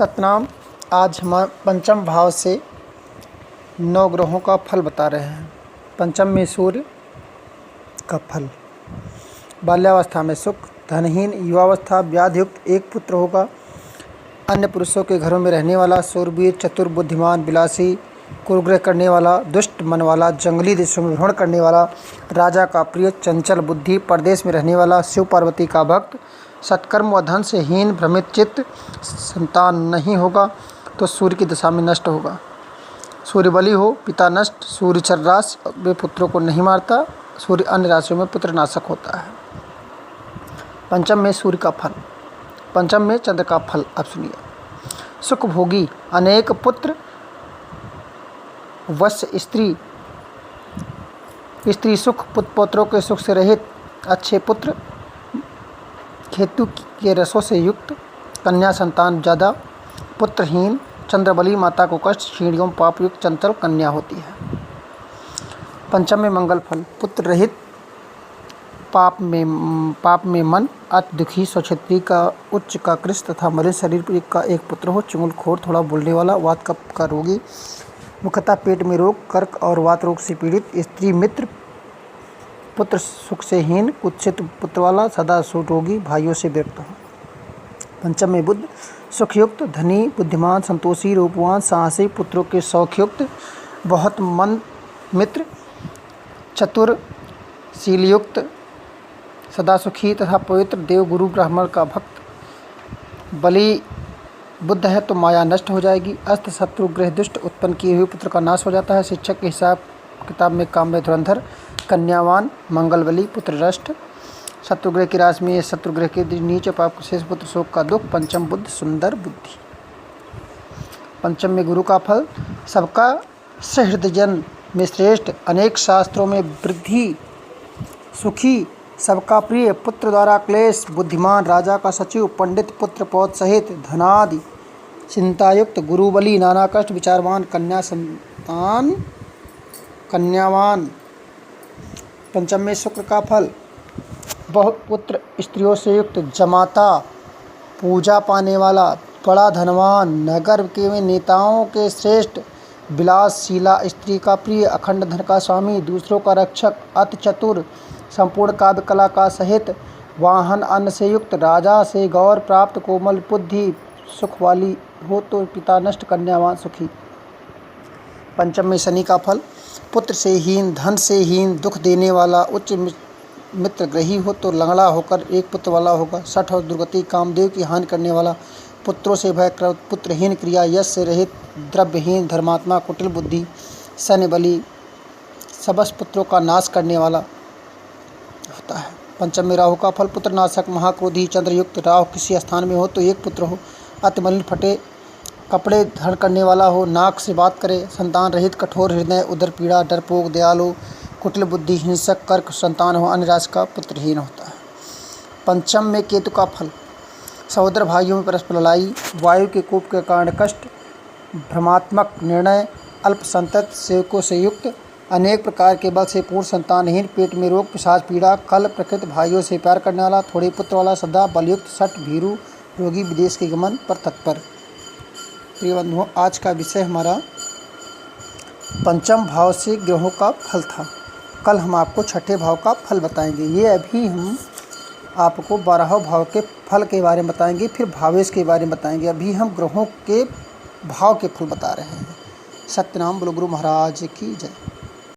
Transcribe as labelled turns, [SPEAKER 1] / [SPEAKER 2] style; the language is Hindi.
[SPEAKER 1] सतनाम। आज हम पंचम भाव से 9 ग्रहों का फल बता रहे हैं। पंचम में सूर्य का फल। बाल्यावस्था में सुख, धनहीन, युवावस्था व्याधियुक्त एक पुत्र होगा। अन्य पुरुषों के घरों में रहने वाला, शूरवीर, चतुर, बुद्धिमान, विलासी, कुरुग्रह करने वाला, दुष्ट मन वाला, जंगली देशों में भ्रमण करने वाला, राजा का प्रिय, चंचल बुद्धि, परदेश में रहने वाला, शिव पार्वती का भक्त, सत्कर्म व धन से हीन, भ्रमित चित्त, संतान नहीं होगा तो सूर्य की दशा में नष्ट होगा। सूर्य बली हो, पिता नष्ट। सूर्य चर राशि वे पुत्रों को नहीं मारता। सूर्य अन्य राशियों में पुत्र नाशक होता है। पंचम में सूर्य का फल। पंचम में चंद्र का फल। अब सुनिए। सुख भोगी, अनेक पुत्र, वश्य स्त्री, स्त्री सुख, पुत्र पौत्रों के सुख से रहित, अच्छे पुत्र, खेतु के रसों से युक्त, कन्या संतान ज़्यादा, पुत्रहीन, चंद्रबली, माता को कष्ट, क्षीण एवं पाप युक्त चंचल कन्या होती है। पंचम में मंगल फल। पुत्र रहित, पाप में मन, अति दुखी, स्वक्षेत्री का, उच्च का कृष तथा मलिन शरीर का एक पुत्र हो, चुगलखोर, थोड़ा बोलने वाला, वात कफ का रोगी, मुख्यतः पेट में रोग, कर्क और वात रोग से पीड़ित, स्त्री मित्र, पुत्र सुख से हीन, कुत्सित पुत्र वाला, सदा रोगी, भाइयों से विरक्त हो। पंचम में बुध। सुखयुक्त, धनी, बुद्धिमान, संतोषी, रूपवान, साहसी, पुत्रों के शौकयुक्त, बहुत मंद मित्र, चतुर, शीलयुक्त, सदा सुखी तथा पवित्र, देव, गुरु, ब्राह्मण का भक्त। बलि बुद्ध है तो माया नष्ट हो जाएगी। अस्त, शत्रु, ग्रह, दुष्ट उत्पन्न किए हुए पुत्र का नाश हो जाता है। शिक्षक के हिसाब किताब में काम में धुरंधर, कन्यावान, मंगल बली, पुत्र रष्ट। शत्रुग्रह की राशि में शत्रुग्रह के नीच, पाप के शेष, पुत्र शोक का दुख। पंचम बुद्ध, सुंदर बुद्धि। पंचम में गुरु का फल। सबका सहृदयजन में श्रेष्ठ, अनेक शास्त्रों में वृद्धि, सुखी, सबका प्रिय, पुत्र द्वारा क्लेश, बुद्धिमान, राजा का सचिव, पंडित, पुत्र पौत्र सहित, धनादि चिंतायुक्त, गुरुबली, नाना कष्ट, विचारवान, कन्या संतान, कन्यावान। पंचम में शुक्र का फल। बहुत पुत्र, स्त्रियों से युक्त, जमाता, पूजा पाने वाला, बड़ा धनवान, नगर के नेताओं के श्रेष्ठ, विलासशीला, स्त्री का प्रिय, अखंड धन का स्वामी, दूसरों का रक्षक, अति चतुर, संपूर्ण काव्य कला का सहित, वाहन अन्न से युक्त, राजा से गौर प्राप्त, कोमल बुद्धि, सुख वाली हो तो पिता नष्ट, कन्यावान, सुखी। पंचम में शनि का फल। पुत्र से हीन, धन से हीन, दुख देने वाला, उच्च मित्र ग्रही हो तो लंगड़ा होकर एक पुत्र वाला होगा। सठ और दुर्गति, कामदेव की हानि करने वाला, पुत्रों से भय, पुत्रहीन, क्रिया यश से रहित, द्रव्यहीन, धर्मात्मा, कुटिल बुद्धि, शनि बली, सबस पुत्रों का नाश करने वाला होता है। पंचम में राहु का फल। पुत्र नाशक, महाक्रोधी, चंद्रयुक्त, राहु किसी स्थान में हो तो एक पुत्र हो, अति मलिन, फटे कपड़े धारण करने वाला हो, नाक से बात करे, संतान रहित, कठोर हृदय, उदर पीड़ा, डरपोक, दयालु, कुटिल बुद्धि, हिंसक, कर्क संतान हो, अन्य राशि का पुत्रहीन होता है। पंचम में केतु का फल। सहोदर भाइयों में परस्पर लड़ाई, वायु के कोप के कारण कष्ट, भ्रमात्मक निर्णय, अल्प संतत, सेवकों से युक्त, अनेक प्रकार के बल से पूर्ण, संतानहीन, पेट में रोग, पिशाच पीड़ा, कल प्रकृति, भाइयों से प्यार करने वाला, थोड़े पुत्र वाला, सदा बलयुक्त, सठ, भीरू, रोगी, विदेश के गमन पर तत्पर। प्रिय बंधुओं, आज का विषय हमारा पंचम भाव से ग्रहों का फल था। कल हम आपको छठे भाव का फल बताएंगे। ये अभी हम आपको 12 भाव के फल के बारे में बताएंगे, फिर भावेश के बारे में बताएंगे। अभी हम ग्रहों के भाव के फल बता रहे हैं। सत्यनाम बोलो गुरु महाराज की जय।